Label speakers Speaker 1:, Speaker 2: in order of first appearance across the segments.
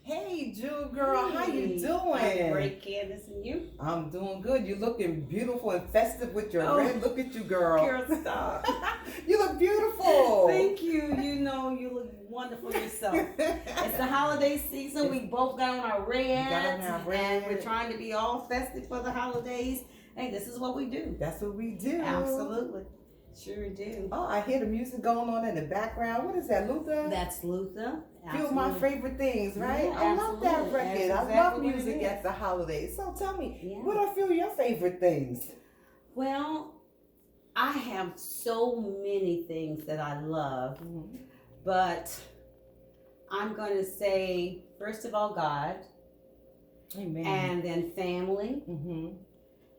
Speaker 1: Hey, Jewel girl, how you
Speaker 2: I'm
Speaker 1: doing?
Speaker 2: great, Candace, and you?
Speaker 1: I'm doing good. You're looking beautiful and festive with your
Speaker 2: Oh,
Speaker 1: red. Look at you, girl.
Speaker 2: Girl, stop.
Speaker 1: You look beautiful.
Speaker 2: Thank you. You know you look wonderful yourself. It's the holiday season. We both got on our red, and we're trying to be all festive for the holidays. Hey, this is what we do.
Speaker 1: That's what we do.
Speaker 2: Absolutely. Sure do.
Speaker 1: Oh, I hear the music going on in the background. What is that, Luther?
Speaker 2: That's Luther.
Speaker 1: Few of my favorite things, right?
Speaker 2: Yeah,
Speaker 1: I love that
Speaker 2: absolutely.
Speaker 1: record.
Speaker 2: That's
Speaker 1: I love
Speaker 2: exactly what
Speaker 1: music
Speaker 2: it is.
Speaker 1: at the holidays. So tell me,
Speaker 2: Yeah.
Speaker 1: what are a few of your favorite things?
Speaker 2: Well, I have so many things that I love, but I'm going to say, first of all, God,
Speaker 1: Amen.
Speaker 2: and then family,
Speaker 1: Mm-hmm.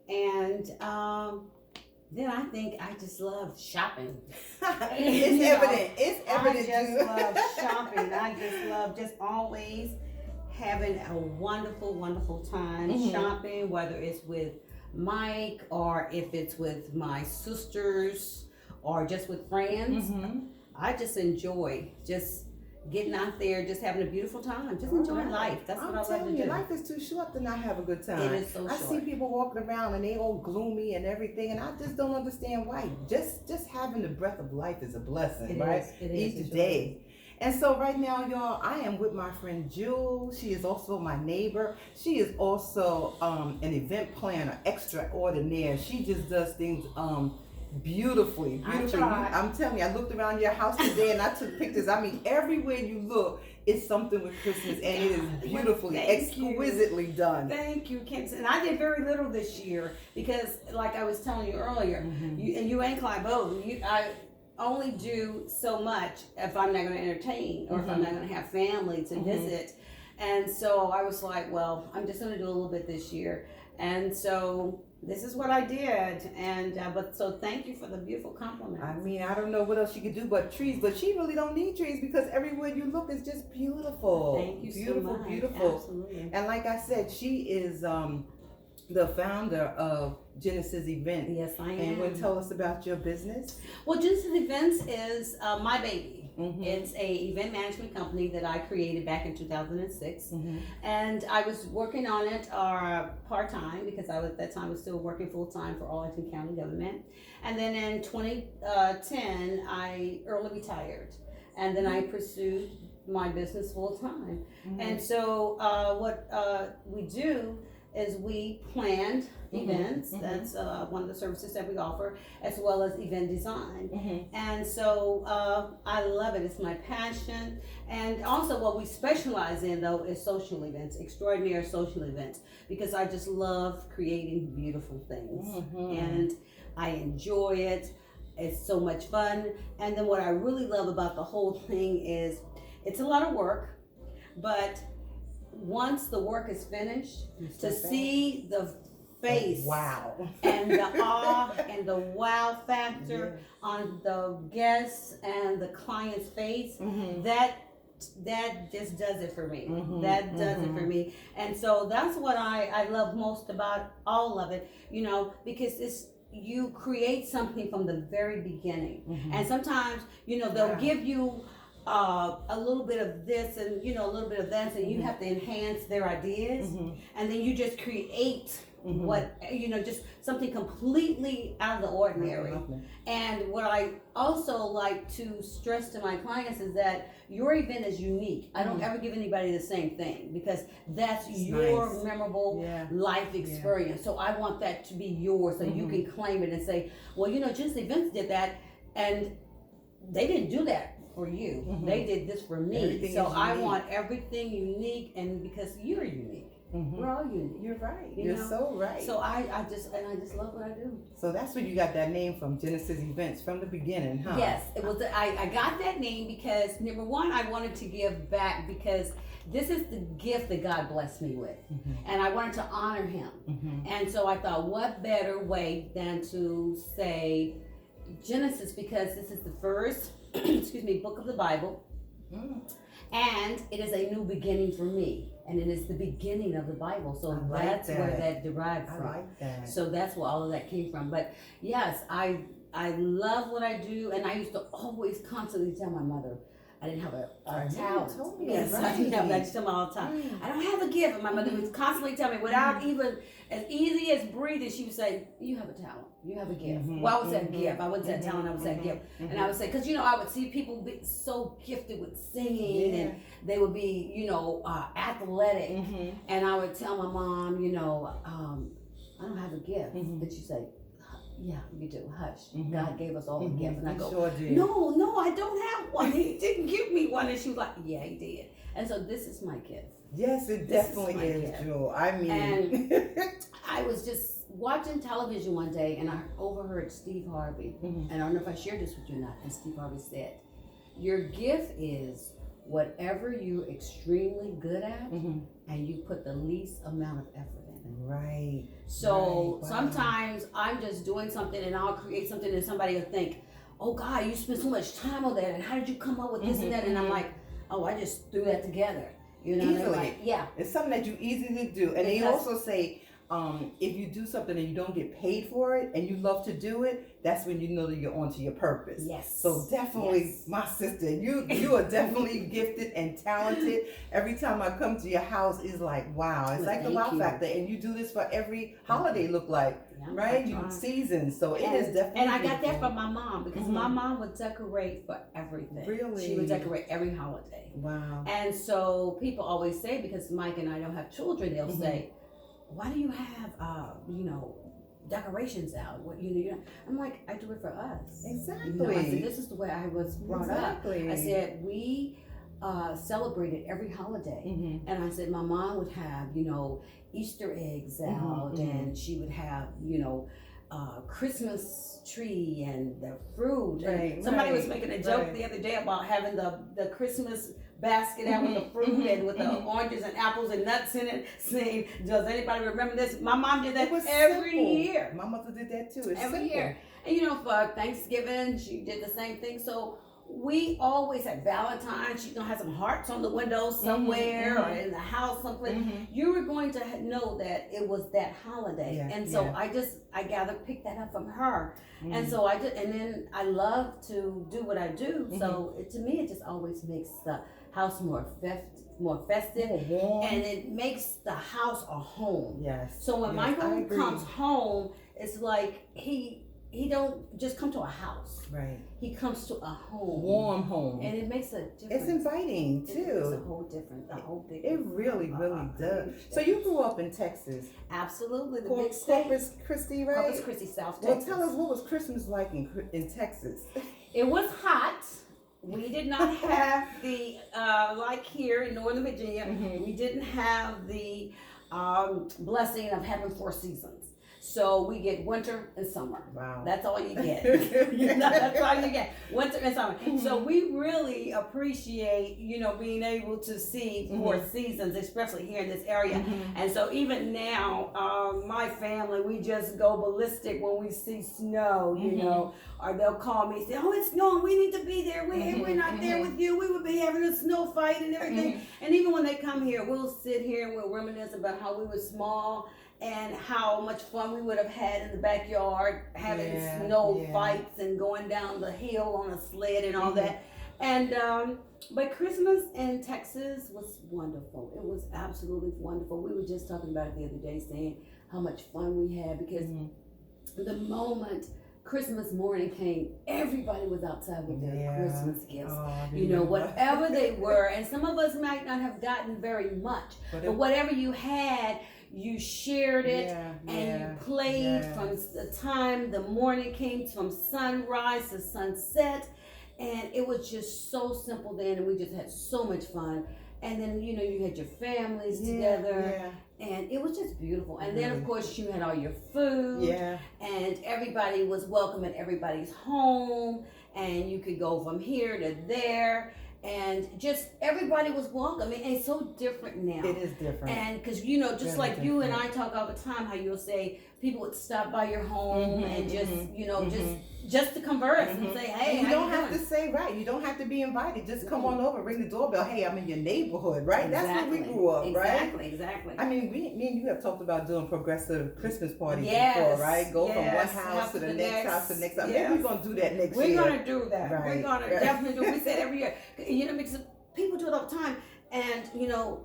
Speaker 2: and then I think I just love shopping.
Speaker 1: It's evident. It's evident.
Speaker 2: I just
Speaker 1: you.
Speaker 2: love shopping. I just love just always having a wonderful, wonderful time shopping, whether it's with Mike or if it's with my sisters or just with friends. I just enjoy just getting out there, just having a beautiful time, just enjoying life. That's what I love to do.
Speaker 1: Life is too short to not have a good time.
Speaker 2: It is so
Speaker 1: I
Speaker 2: short.
Speaker 1: see people walking around and they all gloomy and everything, and I just don't understand why. Just having the breath of life is a blessing, right?
Speaker 2: It is.
Speaker 1: Each day. And so right now, y'all, I am with my friend Jewel. She is also my neighbor. She is also an event planner, extraordinaire. She just does things beautifully. I'm telling you, I looked around your house today and I took pictures. I mean, everywhere you look, it's something with Christmas, and it is beautifully, exquisitely done.
Speaker 2: Thank you, Kim. And I did very little this year because, like I was telling you earlier, you ain't Clyde Bowden. I only do so much if I'm not going to entertain or if I'm not going to have family to visit. And so I was like, well, I'm just going to do a little bit this year. And so this is what I did, and but so thank you for the beautiful compliment.
Speaker 1: I mean, I don't know what else she could do but trees, but she really don't need trees because everywhere you look is just beautiful.
Speaker 2: Thank you
Speaker 1: beautiful,
Speaker 2: so much.
Speaker 1: beautiful.
Speaker 2: Absolutely.
Speaker 1: And like I said, she is the founder of Genesis Events.
Speaker 2: Yes, I am.
Speaker 1: And you want to tell us about your business?
Speaker 2: Well, Genesis Events is my baby. It's a event management company that I created back in 2006, and I was working on it part-time because I was at that time was still working full-time for Arlington County government. And then in 2010 I early retired, and then I pursued my business full-time. And so what we do is we planned events. That's one of the services that we offer, as well as event design. And so I love it. It's my passion. And also what we specialize in, though, is social events, extraordinary social events, because I just love creating beautiful things. And I enjoy it. It's so much fun. And then what I really love about the whole thing is it's a lot of work, but once the work is finished, to see the face,
Speaker 1: wow,
Speaker 2: and the awe and the wow factor on the guests and the client's face, that just does it for me. That does it for me. And so that's what I love most about all of it, you know, because it's you create something from the very beginning. And sometimes, you know, they'll give you a little bit of this and a little bit of that, and you have to enhance their ideas, and then you just create what just something completely out of the ordinary. And what I also like to stress to my clients is that your event is unique. I don't ever give anybody the same thing because that's your memorable life experience. So I want that to be yours, so you can claim it and say, well, Genesis Events did that, and they didn't do that for you. They did this for me.
Speaker 1: Everything
Speaker 2: so
Speaker 1: is
Speaker 2: I
Speaker 1: unique.
Speaker 2: want everything unique, and because you're unique. We're all unique.
Speaker 1: You're right.
Speaker 2: You
Speaker 1: You're
Speaker 2: know?
Speaker 1: so right.
Speaker 2: So I just love what I do.
Speaker 1: So that's where you got that name from, Genesis Events, from the beginning, huh?
Speaker 2: Yes, it was. I got that name because number one, I wanted to give back because this is the gift that God blessed me with, and I wanted to honor Him. And so I thought, what better way than to say Genesis, because this is the first, book of the Bible, and it is a new beginning for me. And it is the beginning of the Bible. So that's where that derived from.
Speaker 1: I like that.
Speaker 2: So that's where all of that came from. But yes, I love what I do. And I used to always constantly tell my mother, I didn't have a
Speaker 1: You
Speaker 2: talent.
Speaker 1: told me,
Speaker 2: Yes, I didn't have. I just tell me all the time. I don't have a gift. And my mother would constantly tell me, without even as easy as breathing, she would say, "You have a talent. You have a gift." Well, I would say gift. I wouldn't say talent. I would say gift. And I would say, because I would see people be so gifted with singing, and they would be, athletic. And I would tell my mom, I don't have a gift. But she say, yeah, you do. Hush. God gave us all a gift. And I go,
Speaker 1: sure did.
Speaker 2: no, I don't have one. He didn't give me one. And she was like, yeah, he did. And so this is my gift.
Speaker 1: Yes, it definitely is, Jewel. I mean.
Speaker 2: And I was just watching television one day, and I overheard Steve Harvey. And I don't know if I shared this with you or not. And Steve Harvey said, your gift is whatever you're extremely good at, and you put the least amount of effort in.
Speaker 1: Right.
Speaker 2: So sometimes I'm just doing something, and I'll create something, and somebody will think, oh God, you spent so much time on that, and how did you come up with this and that? And I'm like, oh, I just threw that together.
Speaker 1: Easily.
Speaker 2: Like, yeah.
Speaker 1: It's something that you easily do. And they also say, if you do something and you don't get paid for it and you love to do it, that's when you know that you're onto your purpose.
Speaker 2: Yes.
Speaker 1: So definitely, my sister, you are definitely gifted and talented. Every time I come to your house, it's like, wow. It's like the wow factor. And you do this for every holiday, look like, right? You seasons. So it is definitely.
Speaker 2: And I got that from my mom, because my mom would decorate for everything.
Speaker 1: Really?
Speaker 2: She would decorate every holiday.
Speaker 1: Wow.
Speaker 2: And so people always say, because Mike and I don't have children, they'll say, why do you have, decorations out? I'm like, I do it for us.
Speaker 1: Exactly.
Speaker 2: I said, this is the way I was brought up. I said, we celebrated every holiday. And I said, my mom would have, Easter eggs out, and she would have, Christmas tree and the fruit. And somebody was making a joke the other day about having the Christmas basket out with the fruit and with the oranges and apples and nuts in it, saying, does anybody remember this? My mom did that every year.
Speaker 1: My mother did that too. It's
Speaker 2: every
Speaker 1: simple.
Speaker 2: year. And for Thanksgiving, she did the same thing. So we always had Valentine's. She's gonna have some hearts on the window somewhere or in the house someplace. You were going to know that it was that holiday, and so I picked that up from her, and so and then I love to do what I do. So to me, it just always makes the house more festive,
Speaker 1: warm,
Speaker 2: and it makes the house a home.
Speaker 1: Yes.
Speaker 2: So when Michael comes home, it's like he don't just come to a house.
Speaker 1: Right.
Speaker 2: He comes to a home.
Speaker 1: Warm home.
Speaker 2: And it makes a difference.
Speaker 1: It's inviting too.
Speaker 2: It's a whole big.
Speaker 1: It really does. So you grew up in Texas.
Speaker 2: Absolutely. The big
Speaker 1: Corpus Christi, right?
Speaker 2: Corpus Christi, South Texas.
Speaker 1: Well, tell us, what was Christmas like in Texas?
Speaker 2: It was hot. We did not have the, like here in Northern Virginia, we didn't have the blessing of having 4 seasons. So we get winter and summer.
Speaker 1: Wow.
Speaker 2: That's all you get. That's all you get. Winter and summer. So we really appreciate, being able to see 4 seasons, especially here in this area. And so even now, my family, we just go ballistic when we see snow, or they'll call me and say, oh, it's snowing, we need to be there. We're not there with you. We would be having a snow fight and everything. And even when they come here, we'll sit here and we'll reminisce about how we were small and how much fun we would have had in the backyard, having snow fights and going down the hill on a sled and all that. And but Christmas in Texas was wonderful. It was absolutely wonderful. We were just talking about it the other day, saying how much fun we had, because the moment Christmas morning came, everybody was outside with their Christmas gifts. Whatever they were. And some of us might not have gotten very much, but whatever you had, you shared it, and you played from the time the morning came, from sunrise to sunset, and it was just so simple then, and we just had so much fun. And then you had your families together, and it was just beautiful. And then of course you had all your food, and everybody was welcome at everybody's home, and you could go from here to there. And just everybody was welcome. And it's so different now.
Speaker 1: It is different.
Speaker 2: And because, just like you and I talk all the time, how you'll say, people would stop by your home and just, just to converse and say, hey,
Speaker 1: and you don't
Speaker 2: how
Speaker 1: have to say, right, you don't have to be invited. Just come on over, ring the doorbell. Hey, I'm in your neighborhood, right?
Speaker 2: Exactly.
Speaker 1: That's where we grew up, right?
Speaker 2: Exactly.
Speaker 1: I mean, me and you have talked about doing progressive Christmas parties before, right? Go from one house to the next house to the next house. Maybe we're going to do that next year.
Speaker 2: We're going to do that.
Speaker 1: Right.
Speaker 2: We're going to definitely do it. We say it every year. Because people do it all the time. And,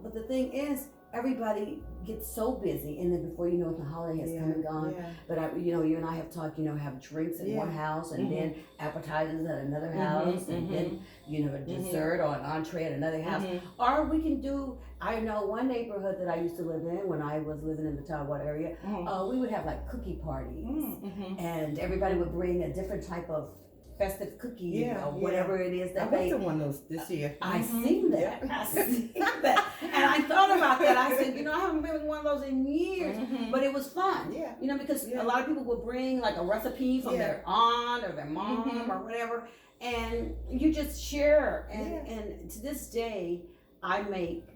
Speaker 2: but the thing is, everybody gets so busy, and then before you know it, the holiday has come and gone. Yeah. But you and I have talked, have drinks at one house, and then appetizers at another house, and then a dessert or an entree at another house. Or we can do. I know one neighborhood that I used to live in when I was living in the Tidewater area. We would have like cookie parties, and everybody would bring a different type of festive cookie or whatever it is that
Speaker 1: I went to one of those this year.
Speaker 2: I seen that. I seen that. And I thought about that. I said, I haven't been to one of those in years. But it was fun. Yeah. Because a lot of people would bring like a recipe from their aunt or their mom or whatever. And you just share. And to this day, I make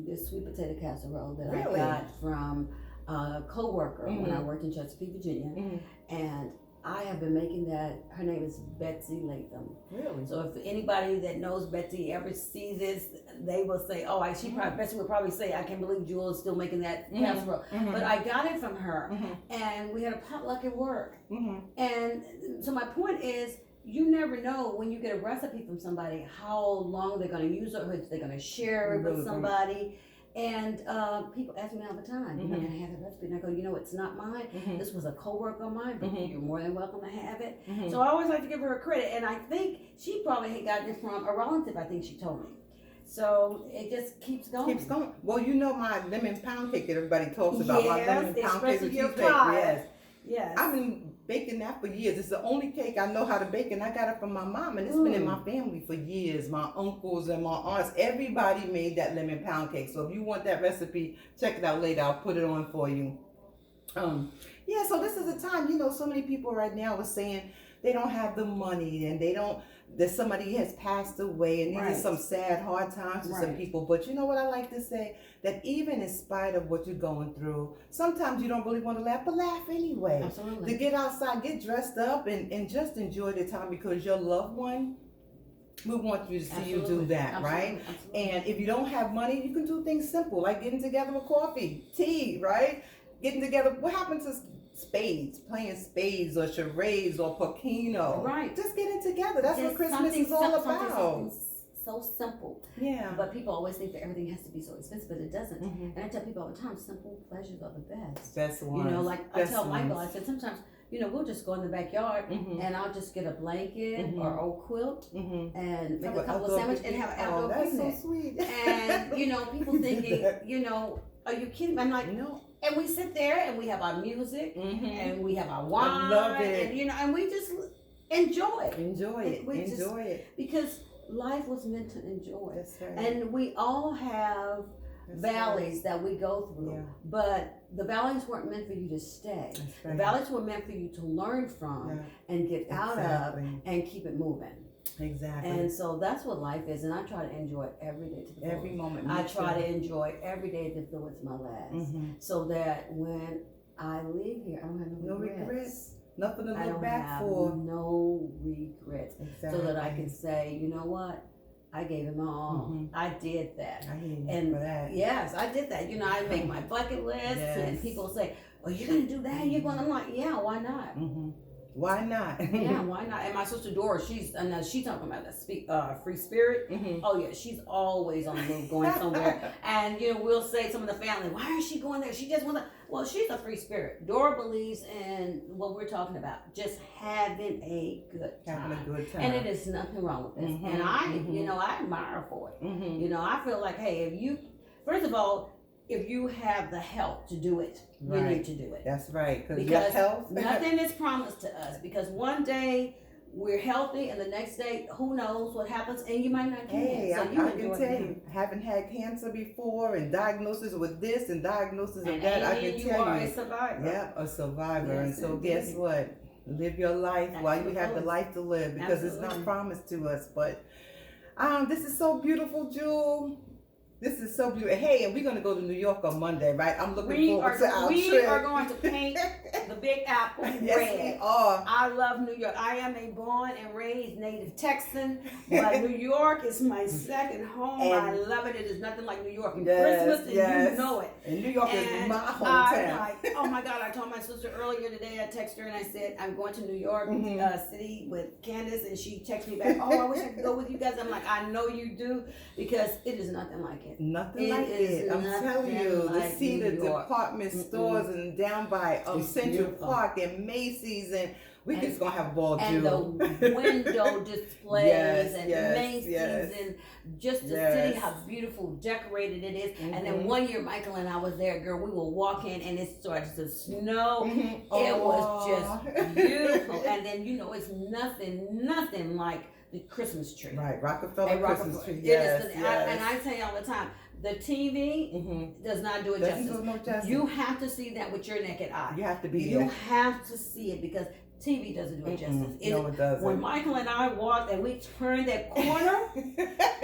Speaker 2: this sweet potato casserole that I got from a co-worker when I worked in Chesapeake, Virginia. And I have been making that. Her name is Betsy Latham. Really? So if anybody that knows Betsy ever sees this, they will say, Betsy would probably say, I can't believe Jewel is still making that casserole. But I got it from her, and we had a potluck at work. And so my point is, you never know when you get a recipe from somebody how long they're going to use it, or if they're going to share it with somebody. And people ask me all the time, can I have the recipe? And I go, it's not mine. This was a co-worker of mine, but you're more than welcome to have it. So I always like to give her credit. And I think she probably had gotten it from a relative, I think she told me. So it just keeps going.
Speaker 1: Well, my lemon pound cake that everybody talks about. My lemon pound cake with cheesecake. Yes. I've been baking that for years. It's the only cake I know how to bake, and I got it from my mom, and it's been in my family for years. My uncles and my aunts, everybody made that lemon pound cake. So if you want that recipe, check it out later. I'll put it on for you. So this is a time, so many people right now are saying they don't have the money, and that somebody has passed away, and these are some sad, hard times for some people. But you know what I like to say? That even in spite of what you're going through, sometimes you don't really want to laugh, but laugh anyway.
Speaker 2: Absolutely.
Speaker 1: To get outside, get dressed up, and just enjoy the time, because your loved one, we want you to see you do that, right? Absolutely. And if you don't have money, you can do things simple, like getting together with coffee, tea, right? Getting together. What happened to spades, playing spades or charades or Pokino? Right. Just getting together. That's what Christmas is all about.
Speaker 2: Something so simple.
Speaker 1: Yeah.
Speaker 2: But people always think that everything has to be so expensive, but it doesn't. And I tell people all the time, simple pleasures are the best.
Speaker 1: Best ones.
Speaker 2: I tell Michael, I said sometimes, we'll just go in the backyard and I'll just get a blanket or old quilt and make a couple of sandwiches and have an outdoor picnic.
Speaker 1: That's so sweet.
Speaker 2: And people thinking, are you kidding me? I'm like, no. And we sit there and we have our music and we have our wine.
Speaker 1: I love it.
Speaker 2: And and we just enjoy it.
Speaker 1: Enjoy it.
Speaker 2: Because life was meant to enjoy.
Speaker 1: That's right.
Speaker 2: And we all have valleys that we go through, but the valleys weren't meant for you to stay. The valleys were meant for you to learn from and get out of and keep it moving.
Speaker 1: Exactly.
Speaker 2: And so that's what life is, and I try to enjoy every day to the fullest.
Speaker 1: Every moment.
Speaker 2: I try to enjoy every day as though it's my last, so that when I leave here, I don't have no regrets.
Speaker 1: Nothing to look back for.
Speaker 2: No regrets. Exactly. So that I can say, you know what? I gave it my all. I did that.
Speaker 1: I hear you for that.
Speaker 2: Yes, I did that. I make my bucket list, and people say, "Oh, you're gonna do that? You're gonna?" I'm like, "Yeah, why not?"
Speaker 1: Why not?
Speaker 2: Yeah, why not? And my sister Dora, she's talking about that free spirit. Oh yeah, she's always on the move, going somewhere. And we'll say some of the family, why is she going there? She just wants to. Well, she's a free spirit. Dora believes in what we're talking about, just having a good time. And it is nothing wrong with this. And I, I admire her for it. I feel like, hey, first of all, if you have the health to do it, you need to do it.
Speaker 1: That's right.
Speaker 2: Because
Speaker 1: your health.
Speaker 2: Nothing is promised to us. Because one day we're healthy, and the next day, who knows what happens, and you might not get it. So I can tell you,
Speaker 1: haven't had cancer before, and diagnosis with this and diagnosis of that. I can tell you,
Speaker 2: are a survivor.
Speaker 1: Yeah, a survivor. Yes, and so guess what? Live your life while you have the life to live, because it's not promised to us. But this is so beautiful, Jewel. This is so beautiful. Hey, and we're gonna go to New York on Monday, right? I'm looking forward to our
Speaker 2: we
Speaker 1: trip.
Speaker 2: are going to paint the Big Apple
Speaker 1: Yes,
Speaker 2: red.
Speaker 1: we are.
Speaker 2: I love New York. I am a born and raised native Texan, but New York is my second home.
Speaker 1: And
Speaker 2: I love it. It is nothing like New York. And
Speaker 1: yes,
Speaker 2: Christmas, and
Speaker 1: yes.
Speaker 2: you know it.
Speaker 1: And New York
Speaker 2: And
Speaker 1: is my hometown.
Speaker 2: oh my God, I told my sister earlier today, I texted her and I said, I'm going to New York City with Candace, and she texted me back, oh, I wish I could go with you guys. I'm like, I know you do, because it is nothing like it.
Speaker 1: Nothing like it. I'm telling you,
Speaker 2: like
Speaker 1: to see the
Speaker 2: New York.
Speaker 1: department stores and down by Central
Speaker 2: beautiful.
Speaker 1: Park and Macy's, and we're just gonna have a ball,
Speaker 2: and
Speaker 1: Jewel.
Speaker 2: the window displays
Speaker 1: Yes,
Speaker 2: and
Speaker 1: yes,
Speaker 2: Macy's
Speaker 1: yes.
Speaker 2: and just the
Speaker 1: Yes.
Speaker 2: city, how beautiful decorated it is. And then one year Michael and I was there, girl, we were walking and it started to snow. It was just beautiful. And then it's nothing like the Christmas tree.
Speaker 1: Right, Rockefeller Christmas tree.
Speaker 2: It
Speaker 1: Yes,
Speaker 2: is,
Speaker 1: yes.
Speaker 2: and I tell you all the time, the TV does not do it
Speaker 1: Doesn't
Speaker 2: justice.
Speaker 1: do no justice.
Speaker 2: You have to see that with your naked eye.
Speaker 1: You have to be
Speaker 2: You
Speaker 1: there.
Speaker 2: have to see it, because TV doesn't do it justice.
Speaker 1: No, it doesn't.
Speaker 2: When Michael and I walked and we turned that corner,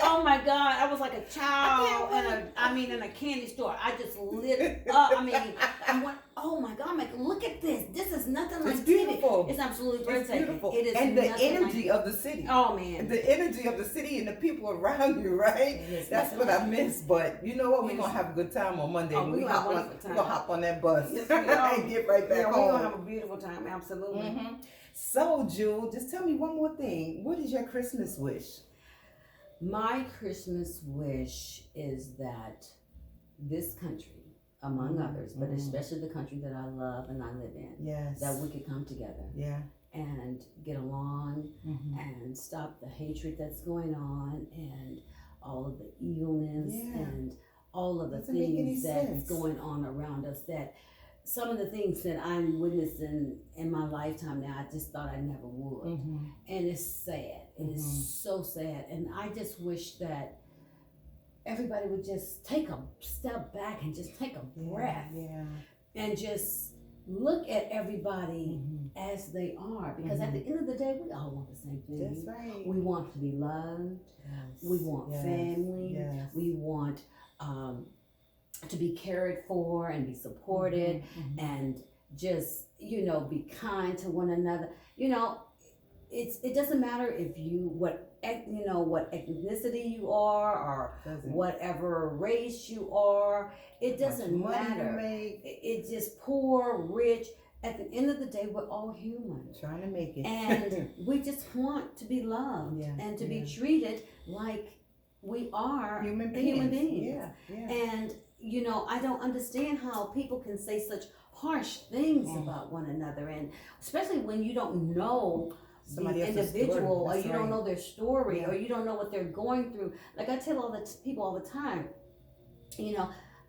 Speaker 2: oh my God, I was like a child in a candy store. I just lit up. I went, oh my God, Michael, look at this. This is nothing like
Speaker 1: It's beautiful.
Speaker 2: TV. It's absolutely
Speaker 1: It's
Speaker 2: breathtaking.
Speaker 1: beautiful.
Speaker 2: It is
Speaker 1: and the
Speaker 2: nothing
Speaker 1: energy
Speaker 2: like,
Speaker 1: of the city.
Speaker 2: oh man.
Speaker 1: The energy of the city and the people around you, right? That's what I miss. But you know what? We're going to have a good time on Monday.
Speaker 2: Oh,
Speaker 1: We're going to hop on that bus
Speaker 2: Yes, we are.
Speaker 1: and get right back
Speaker 2: We're
Speaker 1: home.
Speaker 2: going to have a beautiful time, absolutely.
Speaker 1: So, Jewel, just tell me one more thing. What is your Christmas wish?
Speaker 2: My Christmas wish is that this country, among others, but especially the country that I love and I live in,
Speaker 1: Yes.
Speaker 2: that we could come together
Speaker 1: Yeah.
Speaker 2: and get along and stop the hatred that's going on and all of the evilness and all of the
Speaker 1: Doesn't make any
Speaker 2: things that's
Speaker 1: sense.
Speaker 2: going on around us, that some of the things that I'm witnessing in my lifetime now, I just thought I never would. And it's sad. It is so sad. And I just wish that everybody would just take a step back and just take a breath and just look at everybody as they are. Because at the end of the day, we all want the same thing.
Speaker 1: That's right.
Speaker 2: We want to be loved. We want family. We want to be cared for and be supported and just, be kind to one another. It doesn't matter if what ethnicity you are or whatever race you are. It doesn't matter. It's just poor, rich. At the end of the day, we're all human.
Speaker 1: Trying to make it.
Speaker 2: And we just want to be loved and to be treated like we are human beings. And I don't understand how people can say such harsh things about one another, and especially when you don't know
Speaker 1: Somebody
Speaker 2: the
Speaker 1: else's
Speaker 2: individual,
Speaker 1: story.
Speaker 2: or you don't know their story,
Speaker 1: Yeah.
Speaker 2: or you don't know what they're going through. Like I tell all the people all the time,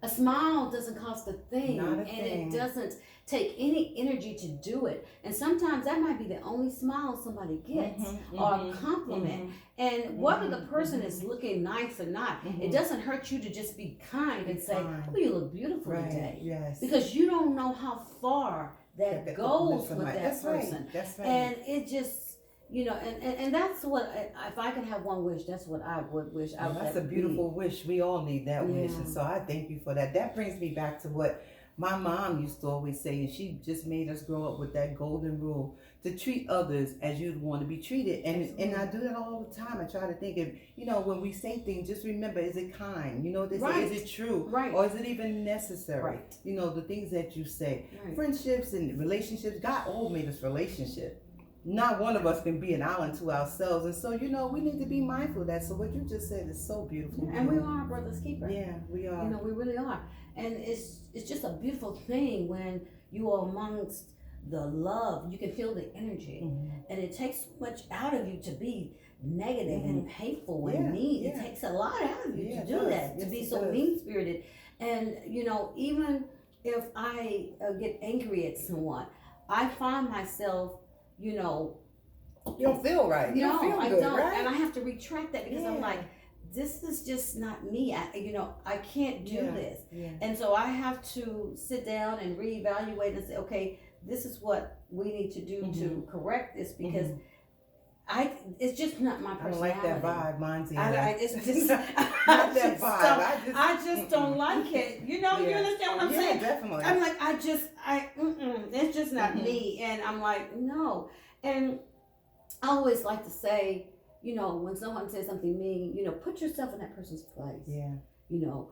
Speaker 2: a smile doesn't cost a thing,
Speaker 1: Not a
Speaker 2: and
Speaker 1: thing.
Speaker 2: it doesn't take any energy to do it. And sometimes that might be the only smile somebody gets, or a compliment. And whether the person is looking nice or not, it doesn't hurt you to just be kind and say, "Oh, you look beautiful today," because you don't know how far that goes with that person.
Speaker 1: That's right.
Speaker 2: And it just. And that's what, if I could have one wish, that's what I would wish.
Speaker 1: That's a beautiful wish. We all need that wish. And so I thank you for that. That brings me back to what my mom used to always say, and she just made us grow up with that golden rule to treat others as you'd want to be treated. And I do that all the time. I try to think of, when we say things, just remember, is it kind? They say, is it true? Or is it even necessary? The things that you say. Friendships and relationships, God all made us relationship. Not one of us can be an island to ourselves. And so, we need to be mindful of that. So what you just said is so beautiful.
Speaker 2: And we are our brother's keeper.
Speaker 1: Yeah, we are.
Speaker 2: We really are. And it's just a beautiful thing when you are amongst the love. You can feel the energy. And it takes so much out of you to be negative and hateful and mean. It takes a lot out of you to do that, to be so mean-spirited. And, even if I get angry at someone, I find myself, you
Speaker 1: don't feel right. You don't feel good, right?
Speaker 2: And I have to retract that because I'm like, this is just not me. I can't do this. And so I have to sit down and reevaluate and say, okay, this is what we need to do to correct this, because it's just not my
Speaker 1: I don't
Speaker 2: personality.
Speaker 1: like that vibe. Mine's either.
Speaker 2: It's just
Speaker 1: not that vibe.
Speaker 2: I just don't like it. You know, you understand what I'm saying?
Speaker 1: Definitely.
Speaker 2: I'm like, it's just not me. And I'm like, no. And I always like to say, you know, when someone says something mean, you know, put yourself in that person's place.
Speaker 1: Yeah.
Speaker 2: You know,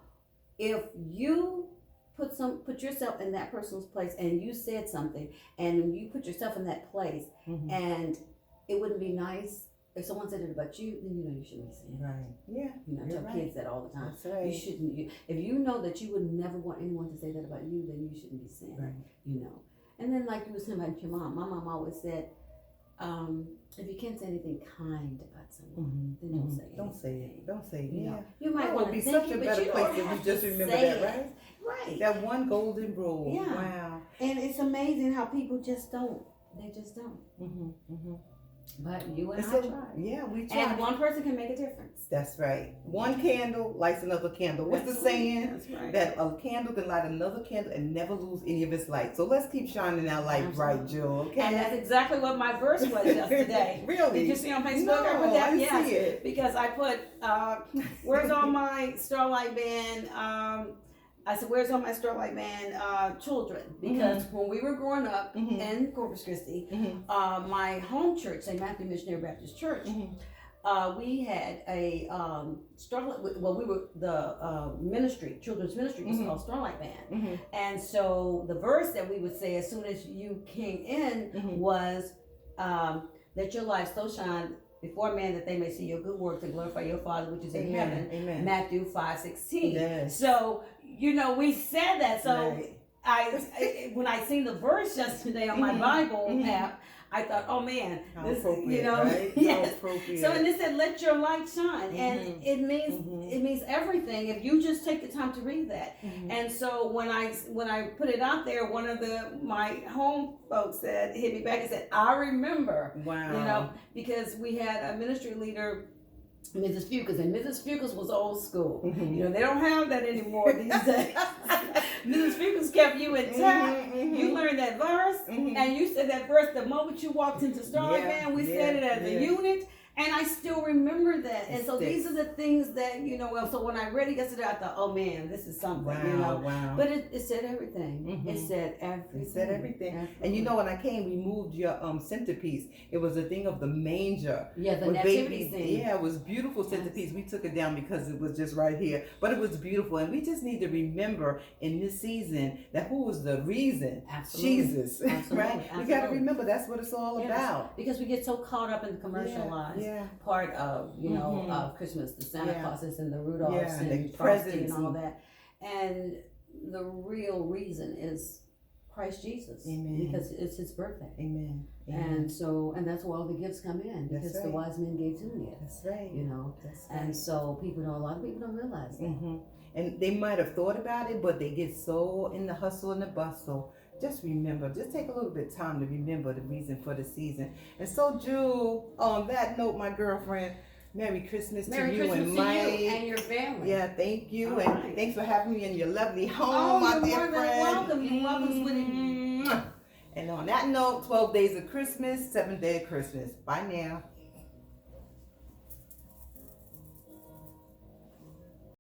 Speaker 2: if you put yourself in that person's place and you said something and you put yourself in that place and it wouldn't be nice if someone said it about you, then you know you shouldn't be saying it.
Speaker 1: Right. Yeah.
Speaker 2: You know, I tell kids that all the time.
Speaker 1: That's right.
Speaker 2: You shouldn't. If you know that you would never want anyone to say that about you, then you shouldn't be saying it. You know. And then like you were saying about your mom, my mom always said, if you can't say anything kind about someone, then don't say it.
Speaker 1: Don't say it. Don't say it.
Speaker 2: You
Speaker 1: Yeah.
Speaker 2: know, you might want to
Speaker 1: be
Speaker 2: think
Speaker 1: such
Speaker 2: it,
Speaker 1: a
Speaker 2: but
Speaker 1: better
Speaker 2: you
Speaker 1: place
Speaker 2: don't
Speaker 1: if
Speaker 2: have
Speaker 1: you just
Speaker 2: to
Speaker 1: remember
Speaker 2: say
Speaker 1: that,
Speaker 2: it.
Speaker 1: right?
Speaker 2: Right.
Speaker 1: That one golden rule.
Speaker 2: Yeah.
Speaker 1: Wow.
Speaker 2: And it's amazing how people just don't. They just don't. But you and I try.
Speaker 1: Yeah, we try.
Speaker 2: And one person can make a difference.
Speaker 1: That's right. One candle lights another candle. What's the saying?
Speaker 2: That's right.
Speaker 1: That a candle can light another candle and never lose any of its light. So let's keep shining our light bright, Jill. Okay.
Speaker 2: And that's exactly what my verse was yesterday.
Speaker 1: Really?
Speaker 2: Did you see on Facebook?
Speaker 1: No,
Speaker 2: I put that.
Speaker 1: I
Speaker 2: Yes.
Speaker 1: see it.
Speaker 2: Because I put, where's all my Starlight Band? I said, where's all my Starlight Band children? Because when we were growing up in Corpus Christi, my home church, St. Matthew Missionary Baptist Church, we had a Starlight. Well, we were the ministry, children's ministry was called Starlight Band, and so the verse that we would say as soon as you came in was, "Let your light so shine before men that they may see your good works and glorify your Father which is in heaven."
Speaker 1: Amen.
Speaker 2: Matthew 5:16.
Speaker 1: Yes.
Speaker 2: So you know we said that. So
Speaker 1: Right.
Speaker 2: I when I seen the verse yesterday on my Bible app, I thought, oh man,
Speaker 1: How
Speaker 2: this,
Speaker 1: appropriate,
Speaker 2: you know,
Speaker 1: right?
Speaker 2: yes.
Speaker 1: How appropriate.
Speaker 2: So and it said, "Let your light shine," and it means everything if you just take the time to read that. And so when I put it out there, one of my home folks hit me back and said, "I remember."
Speaker 1: Wow.
Speaker 2: You know, because we had a ministry leader, Mrs. Fuchs, and Mrs. Fuchs was old school. You know, they don't have that anymore these days. Mrs. Fuchs kept you intact. You learned that verse, and you said that verse the moment you walked into Starlight Band. We said it as a unit, and I still remember that. And so these are the things that, you know, well, so when I read it yesterday, I thought, oh man, this is something,
Speaker 1: Wow,
Speaker 2: you know.
Speaker 1: wow.
Speaker 2: But it said everything. It said everything.
Speaker 1: It said everything. And you know, when I came, we moved your centerpiece. It was a thing of the manger.
Speaker 2: Yeah, the
Speaker 1: with
Speaker 2: nativity
Speaker 1: babies.
Speaker 2: scene.
Speaker 1: Yeah, it was beautiful centerpiece. We took it down because it was just right here. But it was beautiful. And we just need to remember in this season that who was the reason?
Speaker 2: Absolutely.
Speaker 1: Jesus.
Speaker 2: Absolutely.
Speaker 1: Right?
Speaker 2: Absolutely.
Speaker 1: We got to remember that's what it's all about.
Speaker 2: Because we get so caught up in the commercialized part of, you know, of Christmas, the Santa Clauses and the Rudolphs and
Speaker 1: the
Speaker 2: Frosty
Speaker 1: presents
Speaker 2: and all that. And the real reason is Christ Jesus.
Speaker 1: Amen.
Speaker 2: Because it's his birthday.
Speaker 1: Amen.
Speaker 2: And so, and that's where all the gifts come in, because the wise men gave 2 gifts.
Speaker 1: That's right.
Speaker 2: You know,
Speaker 1: that's right.
Speaker 2: And so a lot of people don't realize that.
Speaker 1: And they might have thought about it, but they get so in the hustle and the bustle. Just remember, just take a little bit of time to remember the reason for the season. And so, Jewel, on that note, my girlfriend, Merry Christmas to you and Mike.
Speaker 2: And your family.
Speaker 1: Yeah, thank you.
Speaker 2: All
Speaker 1: and
Speaker 2: right.
Speaker 1: thanks for having me in your lovely home, my dear friend.
Speaker 2: Welcome. You're welcome, sweetie.
Speaker 1: And on that note, 12 days of Christmas, 7th day of Christmas. Bye now.